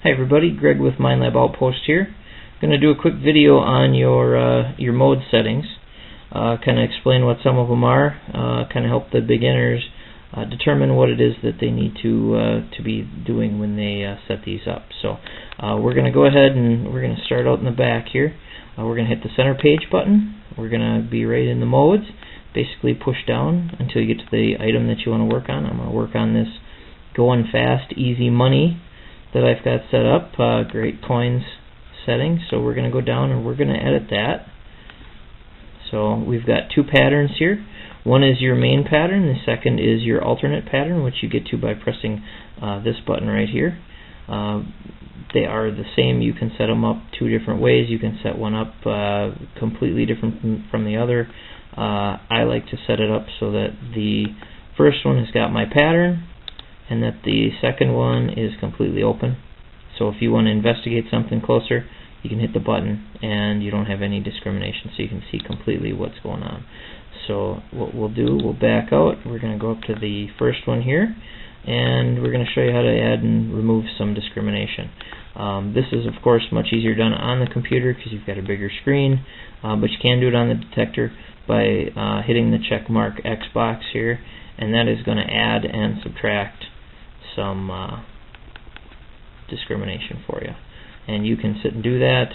Hi everybody, Greg with Minelab Outpost here. Going to do a quick video on your mode settings, kind of explain what some of them are, kind of help the beginners determine what it is that they need to be doing when they set these up. So we're going to go ahead and we're going to start out in the back here. We're going to hit the center page button. We're going to be right in the modes. Basically push down until you get to the item that you want to work on. I'm going to work on this going fast, easy money that I've got set up, great coins setting. So we're going to go down and we're going to edit that. So we've got two patterns here. One is your main pattern, the second is your alternate pattern, which you get to by pressing this button right here. They are the same. You can set them up two different ways. You can set one up completely different from the other. I like to set it up so that the first one has got my pattern and that the second one is completely open. So if you want to investigate something closer, you can hit the button and you don't have any discrimination, so you can see completely what's going on. So what we'll do, we'll back out. We're going to go up to the first one here and we're going to show you how to add and remove some discrimination. This is of course much easier done on the computer because you've got a bigger screen, but you can do it on the detector by hitting the check mark X box here, and that is going to add and subtract some discrimination for you. And you can sit and do that.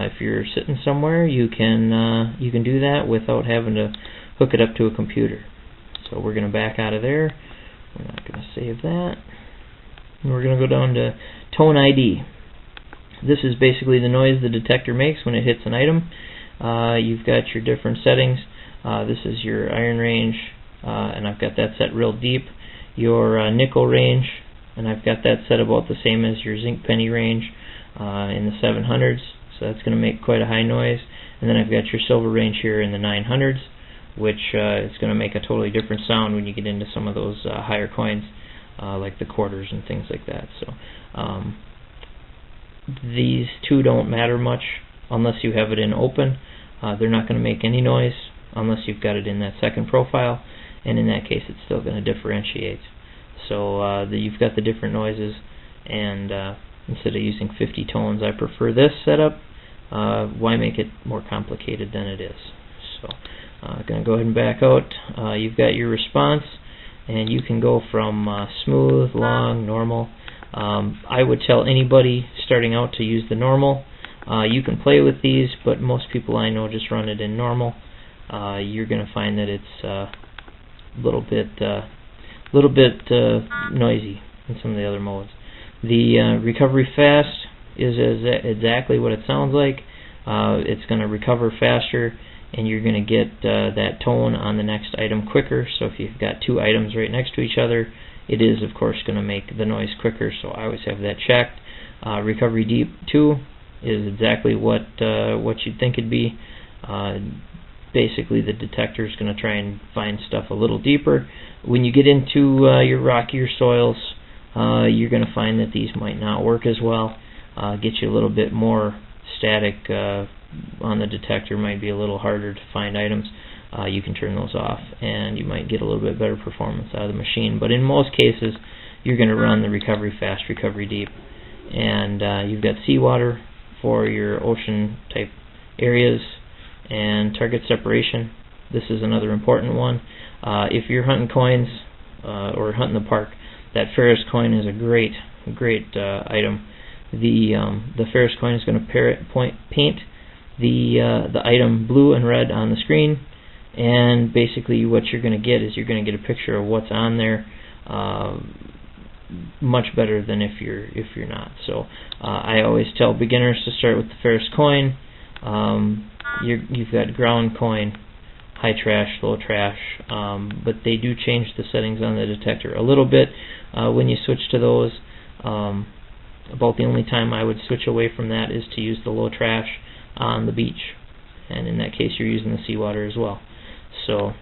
If you're sitting somewhere, you can do that without having to hook it up to a computer. So we're going to back out of there. We're not going to save that. And we're going to go down to Tone ID. This is basically the noise the detector makes when it hits an item. You've got your different settings. This is your iron range, and I've got that set real deep. Your nickel range, and I've got that set about the same as your zinc penny range in the 700s, so that's going to make quite a high noise. And then I've got your silver range here in the 900s, which is going to make a totally different sound when you get into some of those higher coins, like the quarters and things like that. So these two don't matter much unless you have it in open. They're not going to make any noise unless you've got it in that second profile, and in that case it's still going to differentiate. So you've got the different noises, and instead of using 50 tones, I prefer this setup. Why make it more complicated than it is? So I'm going to go ahead and back out. You've got your response, and you can go from smooth, long, normal. I would tell anybody starting out to use the normal. You can play with these, but most people I know just run it in normal. You're going to find that it's a little bit noisy in some of the other modes. The recovery fast is exactly what it sounds like. It's going to recover faster, and you're going to get that tone on the next item quicker. So if you've got two items right next to each other, it is of course going to make the noise quicker, so I always have that checked. Recovery deep 2 is exactly what you'd think it'd be. Basically the detector is going to try and find stuff a little deeper. When you get into your rockier soils, you're going to find that these might not work as well. Get you a little bit more static on the detector, might be a little harder to find items. You can turn those off and you might get a little bit better performance out of the machine, but in most cases you're going to run the recovery fast, recovery deep. And you've got seawater for your ocean type areas, and target separation. This is another important one. If you're hunting coins or hunting the park, that Ferris coin is a great item. The Ferris coin is going to paint the item blue and red on the screen, and basically what you're going to get is you're going to get a picture of what's on there much better than if you're not. So I always tell beginners to start with the Ferris coin. You've got ground coin, high trash, low trash, but they do change the settings on the detector a little bit when you switch to those. About the only time I would switch away from that is to use the low trash on the beach, and in that case you're using the seawater as well. So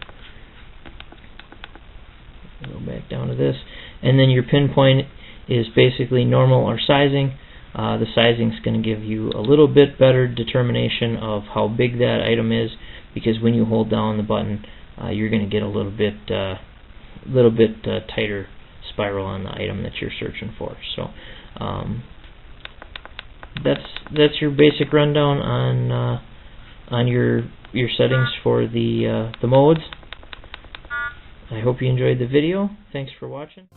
go back down to this, and then your pinpoint is basically normal or sizing. The sizing is going to give you a little bit better determination of how big that item is, because when you hold down the button, you're going to get a little bit tighter spiral on the item that you're searching for. So that's your basic rundown on your settings for the modes. I hope you enjoyed the video. Thanks for watching.